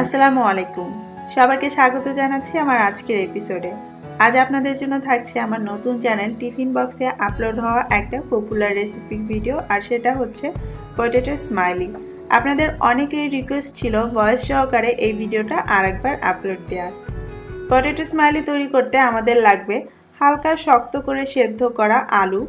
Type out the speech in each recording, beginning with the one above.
আসসালামু আলাইকুম। সবাইকে স্বাগত জানাচ্ছি আমার আজকের এপিসোডে। আজ আপনাদের জন্য থাকছে আমার নতুন চ্যানেল টিফিন বক্সে আপলোড হওয়া একটা পপুলার রেসিপির ভিডিও, আর সেটা হচ্ছে পটেটো স্মাইলি। আপনাদের অনেকেরই রিকোয়েস্ট ছিল ভয়েস সহকারে এই ভিডিওটা আরেকবার আপলোড দেওয়ার। পটেটো স্মাইলি তৈরি করতে আমাদের লাগবে হালকা শক্ত করে সেদ্ধ করা আলু।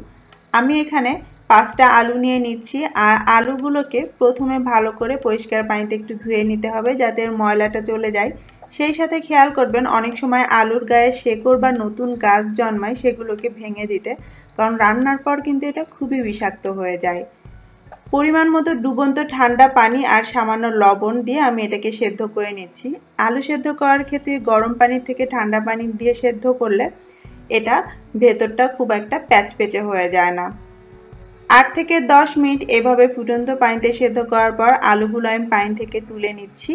আমি এখানে 5টা আলু নিয়ে নিচ্ছি, আর আলুগুলোকে প্রথমে ভালো করে পরিষ্কার পানিতে একটু ধুয়ে নিতে হবে যাতে ময়লাটা চলে যায়। সেই সাথে খেয়াল করবেন অনেক সময় আলুর গায়ে শেকড় বা নতুন গাছ জন্মায়, সেগুলোকে ভেঙে দিতে, কারণ রান্নার পর কিন্তু এটা খুবই বিষাক্ত হয়ে যায়। পরিমাণ মতো ডুবন্ত ঠান্ডা পানি আর সামান্য লবণ দিয়ে আমি এটাকে সেদ্ধ করে নিচ্ছি। আলু সেদ্ধ করার ক্ষেত্রে গরম পানি থেকে ঠান্ডা পানি দিয়ে সেদ্ধ করলে এটা ভেতরটা খুব একটা প্যাচপেচে হয়ে যায় না। 8 থেকে 10 মিনিট এভাবে ফুটন্ত পানিতে সেদ্ধ করার পর আলুগুলো আমি পানি থেকে তুলে নিচ্ছি।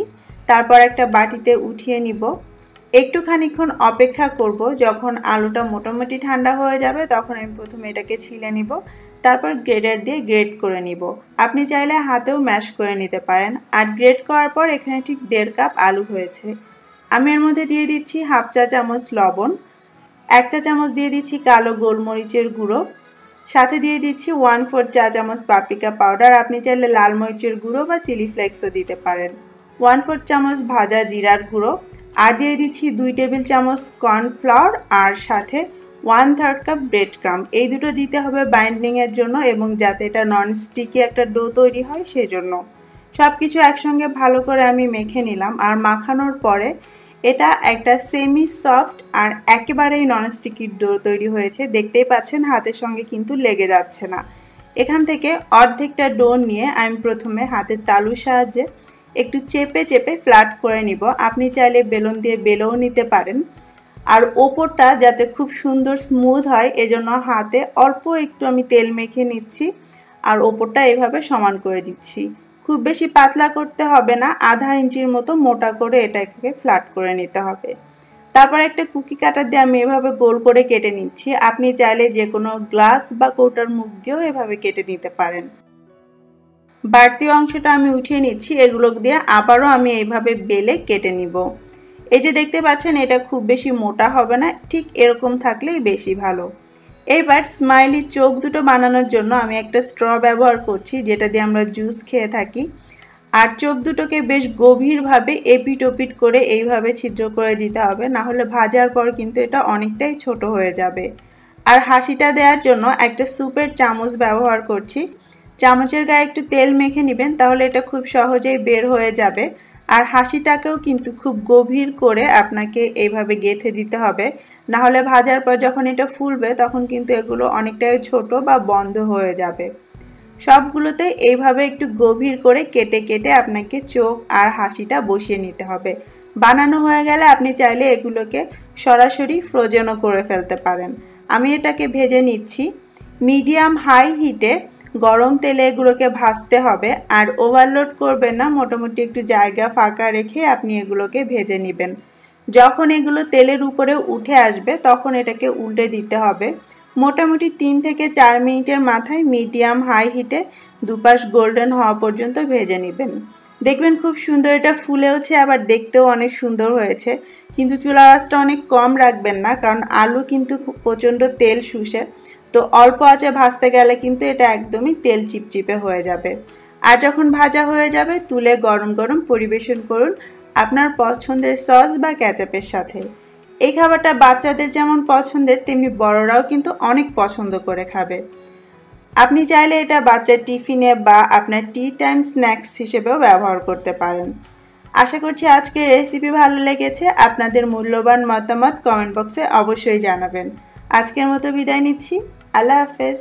তারপর একটা বাটিতে উঠিয়ে নিব। একটু খানিকক্ষণ অপেক্ষা করব, যখন আলুটা মোটামুটি ঠান্ডা হয়ে যাবে তখন আমি প্রথমে এটাকে ছিলে নিব, তারপর গ্রেটার দিয়ে গ্রেট করে নিব। আপনি চাইলে হাতেও ম্যাশ করে নিতে পারেন। আর গ্রেট করার পর এখানে ঠিক 1.5 কাপ আলু হয়েছে। আমি এর মধ্যে দিয়ে দিচ্ছি 1/2 চা চামচ লবণ, 1 চা চামচ দিয়ে দিচ্ছি কালো গোলমরিচের গুঁড়ো, সাথে দিয়ে দিচ্ছি 1/4 চা চামচ পাপরিকা পাউডার। আপনি চাইলে লাল মরিচের গুঁড়ো বা চিলি ফ্লেক্সও দিতে পারেন। 1/4 চামচ ভাজা জিরার গুঁড়ো, আর দিয়ে দিচ্ছি 2 টেবিল চামচ কর্নফ্লাওয়ার, আর সাথে 1/3 কাপ ব্রেড ক্রাম্ব। এই দুটো দিতে হবে বাইন্ডিংয়ের জন্য এবং যাতে এটা নন স্টিকি একটা ডো তৈরি হয় সেজন্য। সব কিছু একসঙ্গে ভালো করে আমি মেখে নিলাম, আর মাখানোর পরে এটা একটা সেমি সফট আর একেবারেই ননস্টিকি ডো তৈরি হয়েছে। দেখতেই পাচ্ছেন হাতের সঙ্গে কিন্তু লেগে যাচ্ছে না। এখান থেকে অর্ধেকটা ডো নিয়ে আমি প্রথমে হাতের তালুর সাহায্যে একটু চেপে চেপে ফ্ল্যাট করে নিব। আপনি চাইলে বেলুন দিয়ে বেলেও নিতে পারেন। আর ওপরটা যাতে খুব সুন্দর স্মুথ হয় এজন্য হাতে অল্প একটু আমি তেল মেখে নিচ্ছি, আর ওপরটা এভাবে সমান করে দিচ্ছি। খুব বেশি পাতলা করতে হবে না, আধা ইঞ্চির মতো মোটা করে এটাকে ফ্ল্যাট করে নিতে হবে। তারপর একটা কুকি কাটার দিয়ে আমি এভাবে গোল করে কেটে নিচ্ছি। আপনি চাইলে যে কোনো গ্লাস বা কৌটার মুখ দিয়েও এভাবে কেটে নিতে পারেন। বাড়তি অংশটা আমি উঠিয়ে নিচ্ছি। এগুলো দিয়ে আবারও আমি এইভাবে বেলে কেটে নিব। এই যে দেখতে পাচ্ছেন এটা খুব বেশি মোটা হবে না, ঠিক এরকম থাকলেই বেশি ভালো। এবার স্মাইলি চোখ দুটো বানানোর জন্য আমি একটা স্ট্র ব্যবহার করছি, যেটা দিয়ে আমরা জুস খেয়ে থাকি। আর চোখ দুটোকে বেশ গভীরভাবে এপিট ওপিট করে এইভাবে ছিদ্র করে দিতে হবে, না হলে ভাজার পর কিন্তু এটা অনেকটাই ছোট হয়ে যাবে। আর হাসিটা দেওয়ার জন্য একটা সুপের চামচ ব্যবহার করছি। চামচের গায়ে একটু তেল মেখে নেবেন, তাহলে এটা খুব সহজেই বের হয়ে যাবে। আর হাসিটাকেও কিন্তু খুব গভীর করে আপনাকে এইভাবে গেঁথে দিতে হবে, না হলে ভাজার পর যখন এটা ফুলবে তখন কিন্তু এগুলো অনেকটাই ছোট বা বন্ধ হয়ে যাবে। সবগুলোতে এইভাবে একটু গভীর করে কেটে কেটে আপনাকে চোখ আর হাসিটা বসিয়ে নিতে হবে। বানানো হয়ে গেলে আপনি চাইলে এগুলোকে সরাসরি ফ্রোজেনও করে ফেলতে পারেন। আমি এটাকে ভেজে নিচ্ছি। মিডিয়াম হাই হিটে গরম তেলে এগুলোকে ভাজতে হবে, আর ওভারলোড করবেন না, মোটামুটি একটু জায়গা ফাঁকা রেখে আপনি এগুলোকে ভেজে নেবেন। যখন এগুলো তেলের উপরে উঠে আসবে তখন এটাকে উল্টে দিতে হবে। মোটামুটি 3 থেকে 4 মিনিটের মাথায় মিডিয়াম হাই হিটে দুপাশ গোল্ডেন হওয়া পর্যন্ত ভেজে নেবেন। দেখবেন খুব সুন্দর এটা ফুলেওছে, আবার দেখতেও অনেক সুন্দর হয়েছে। কিন্তু চুলার আঁচটা অনেক কম রাখবেন না, কারণ আলু কিন্তু প্রচণ্ড তেল শুষে। তো অল্প আঁচে ভাজতে গেলে কিন্তু এটা একদমই তেল চিপচিপে হয়ে যাবে। আর যখন ভাজা হয়ে যাবে তুলে গরম গরম পরিবেশন করুন আপনার পছন্দের সস বা কেচাপের সাথে। এই খাবারটা বাচ্চাদের যেমন পছন্দের, তেমনি বড়রাও কিন্তু অনেক পছন্দ করে খাবে। আপনি চাইলে এটা বাচ্চার টিফিনে বা আপনার টি টাইম স্ন্যাক্স হিসেবেও ব্যবহার করতে পারেন। আশা করছি আজকের রেসিপি ভালো লেগেছে। আপনাদের মূল্যবান মতামত কমেন্ট বক্সে অবশ্যই জানাবেন। আজকের মতো বিদায় নিচ্ছি। আল্লাহ হাফেজ।